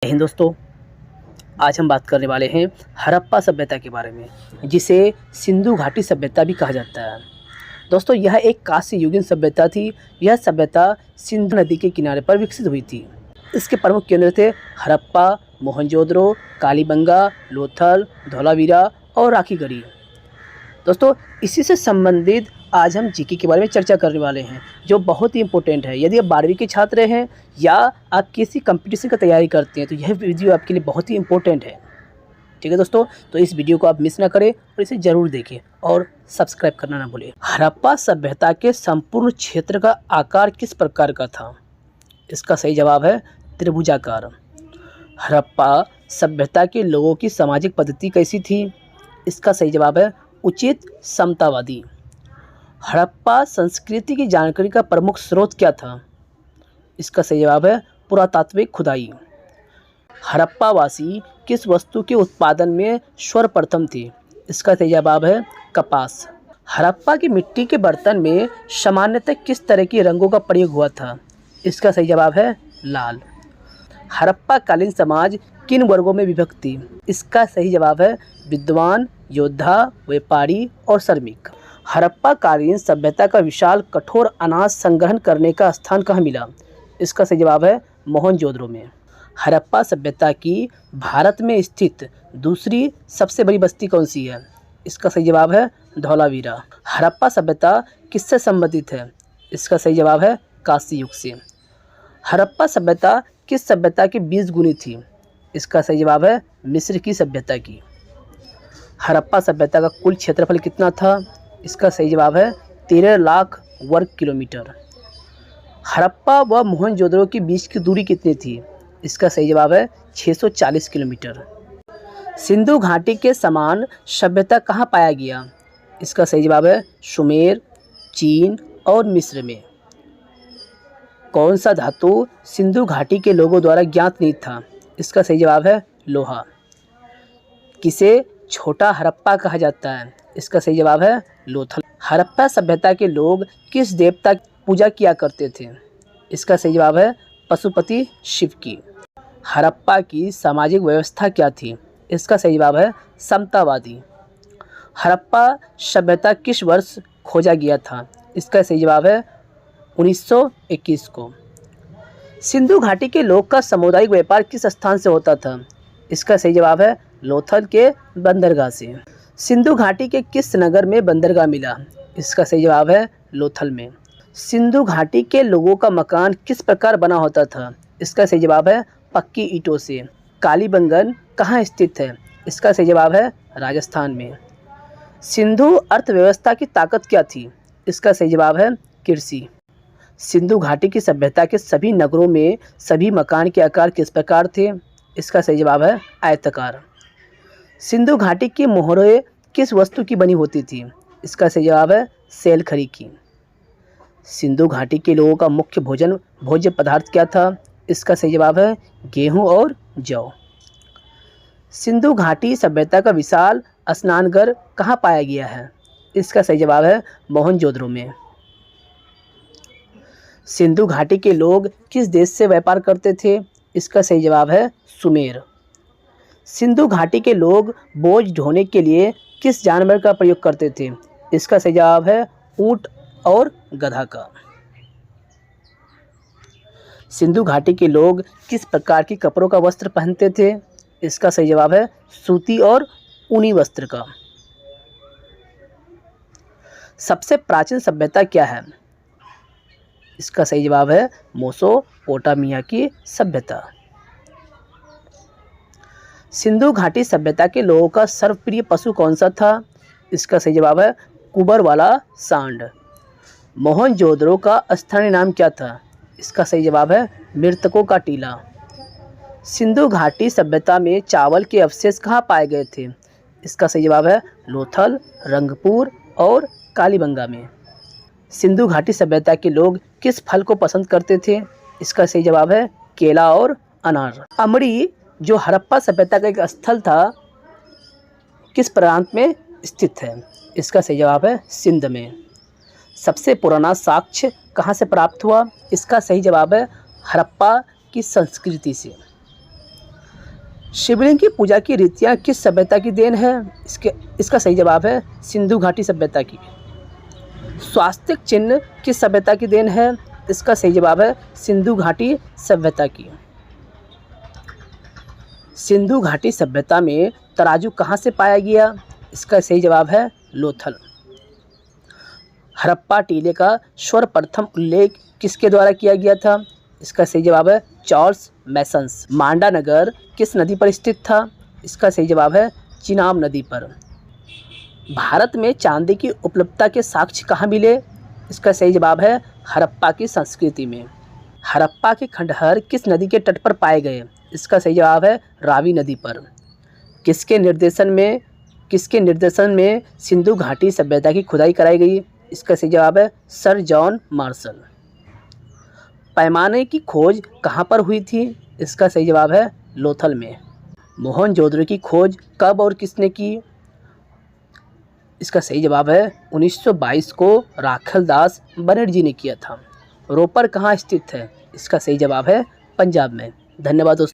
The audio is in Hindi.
हिंद दोस्तों, आज हम बात करने वाले हैं हड़प्पा सभ्यता के बारे में, जिसे सिंधु घाटी सभ्यता भी कहा जाता है। दोस्तों, यह एक कांस्य युगीन सभ्यता थी। यह सभ्यता सिंधु नदी के किनारे पर विकसित हुई थी। इसके प्रमुख केंद्र थे हड़प्पा, मोहनजोदड़ो, कालीबंगा, लोथल, धोलावीरा और राखीगढ़ी। दोस्तों, इसी से संबंधित आज हम जीके के बारे में चर्चा करने वाले हैं, जो बहुत ही इंपॉर्टेंट है। यदि आप 12वीं के छात्र हैं या आप किसी कंपटीशन की तैयारी करते हैं तो यह वीडियो आपके लिए बहुत ही इंपॉर्टेंट है। ठीक है दोस्तों, तो इस वीडियो को आप मिस ना करें और इसे ज़रूर देखें और सब्सक्राइब करना ना भूलें। हड़प्पा सभ्यता के संपूर्ण क्षेत्र का आकार किस प्रकार का था? इसका सही जवाब है त्रिभुजाकार। हड़प्पा सभ्यता के लोगों की सामाजिक पद्धति कैसी थी? इसका सही जवाब है उचित समतावादी। हड़प्पा संस्कृति की जानकारी का प्रमुख स्रोत क्या था? इसका सही जवाब है पुरातात्विक खुदाई। हड़प्पावासी किस वस्तु के उत्पादन में सर्वप्रथम थे? इसका सही जवाब है कपास। हड़प्पा की मिट्टी के बर्तन में सामान्यतः किस तरह के रंगों का प्रयोग हुआ था? इसका सही जवाब है लाल। हड़प्पा कालीन समाज किन वर्गों में विभक्त थी? इसका सही जवाब है विद्वान, योद्धा, व्यापारी और श्रमिक। हड़प्पा कालीन सभ्यता का विशाल कठोर अनाज संग्रहण करने का स्थान कहाँ मिला? इसका सही जवाब है मोहनजोदड़ो में। हड़प्पा सभ्यता की भारत में स्थित दूसरी सबसे बड़ी बस्ती कौन सी है? इसका सही जवाब है धौलावीरा। हड़प्पा सभ्यता किससे संबंधित है? इसका सही जवाब है कांस्य युग से। हड़प्पा सभ्यता किस सभ्यता की बीज गुनी थी? इसका सही जवाब है मिस्र की सभ्यता की। हड़प्पा सभ्यता का कुल क्षेत्रफल कितना था? इसका सही जवाब है 13 लाख वर्ग किलोमीटर। हड़प्पा व मोहनजोदड़ो के बीच की दूरी कितनी थी? इसका सही जवाब है 640 किलोमीटर। सिंधु घाटी के समान सभ्यता कहाँ पाया गया? इसका सही जवाब है सुमेर, चीन और मिस्र में। कौन सा धातु सिंधु घाटी के लोगों द्वारा ज्ञात नहीं था? इसका सही जवाब है लोहा। किसे छोटा हड़प्पा कहा जाता है? इसका सही जवाब है लोथल। हड़प्पा सभ्यता के लोग किस देवता की पूजा किया करते थे? इसका सही जवाब है पशुपति शिव की। हड़प्पा की सामाजिक व्यवस्था क्या थी? इसका सही जवाब है समतावादी। हड़प्पा सभ्यता किस वर्ष खोजा गया था? इसका सही जवाब है 1921 को। सिंधु घाटी के लोग का सामुदायिक व्यापार किस स्थान से होता था? इसका सही जवाब है लोथल के बंदरगाह से। सिंधु घाटी के किस नगर में बंदरगाह मिला? इसका सही जवाब है लोथल में। सिंधु घाटी के लोगों का मकान किस प्रकार बना होता था? इसका सही जवाब है पक्की ईंटों से। कालीबंगन कहाँ स्थित है? इसका सही जवाब है राजस्थान में। सिंधु अर्थव्यवस्था की ताकत क्या थी? इसका सही जवाब है कृषि। सिंधु घाटी की सभ्यता के सभी नगरों में सभी मकान के आकार किस प्रकार थे? इसका सही जवाब है आयताकार। सिंधु घाटी की मोहरें किस वस्तु की बनी होती थी? इसका सही जवाब है सेलखड़ी की। सिंधु घाटी के लोगों का मुख्य भोज्य पदार्थ क्या था? इसका सही जवाब है गेहूं और जौ। सिंधु घाटी सभ्यता का विशाल स्नानघर कहाँ पाया गया है? इसका सही जवाब है मोहनजोदड़ो में। सिंधु घाटी के लोग किस देश से व्यापार करते थे? इसका सही जवाब है सुमेर। सिंधु घाटी के लोग बोझ ढोने के लिए किस जानवर का प्रयोग करते थे? इसका सही जवाब है ऊंट और गधा का। सिंधु घाटी के लोग किस प्रकार के कपड़ों का वस्त्र पहनते थे? इसका सही जवाब है सूती और ऊनी वस्त्र का। सबसे प्राचीन सभ्यता क्या है? इसका सही जवाब है मेसोपोटामिया की सभ्यता। सिंधु घाटी सभ्यता के लोगों का सर्वप्रिय पशु कौन सा था? इसका सही जवाब है कुबर वाला सांड। मोहनजोदड़ो का स्थानीय नाम क्या था? इसका सही जवाब है मृतकों का टीला। सिंधु घाटी सभ्यता में चावल के अवशेष कहाँ पाए गए थे? इसका सही जवाब है लोथल, रंगपुर और कालीबंगा में। सिंधु घाटी सभ्यता के लोग किस फल को पसंद करते थे? इसका सही जवाब है केला और अनार। अमरी जो हड़प्पा सभ्यता का एक स्थल था, किस प्रांत में स्थित है? इसका सही जवाब है सिंध में। सबसे पुराना साक्ष्य कहाँ से प्राप्त हुआ? इसका सही जवाब है हड़प्पा की संस्कृति से। शिवलिंग की पूजा की रीतियाँ किस सभ्यता की देन है? इसका सही जवाब है सिंधु घाटी सभ्यता की। स्वास्तिक चिन्ह किस सभ्यता की देन है? इसका सही जवाब है सिंधु घाटी सभ्यता की। सिंधु घाटी सभ्यता में तराजू कहाँ से पाया गया? इसका सही जवाब है लोथल। हड़प्पा टीले का सर्वप्रथम उल्लेख किसके द्वारा किया गया था? इसका सही जवाब है चार्ल्स मैसन्स। मांडा नगर किस नदी पर स्थित था? इसका सही जवाब है चिनाब नदी पर। भारत में चांदी की उपलब्धता के साक्ष्य कहाँ मिले? इसका सही जवाब है हड़प्पा की संस्कृति में। हड़प्पा के खंडहर किस नदी के तट पर पाए गए? इसका सही जवाब है रावी नदी पर। किसके निर्देशन में सिंधु घाटी सभ्यता की खुदाई कराई गई? इसका सही जवाब है सर जॉन मार्शल। पैमाने की खोज कहाँ पर हुई थी? इसका सही जवाब है लोथल में। मोहनजोदड़ो की खोज कब और किसने की? इसका सही जवाब है 1922 को राखलदास बनर्जी ने किया था। रोपर कहाँ स्थित है? इसका सही जवाब है पंजाब में। धन्यवाद दोस्तों।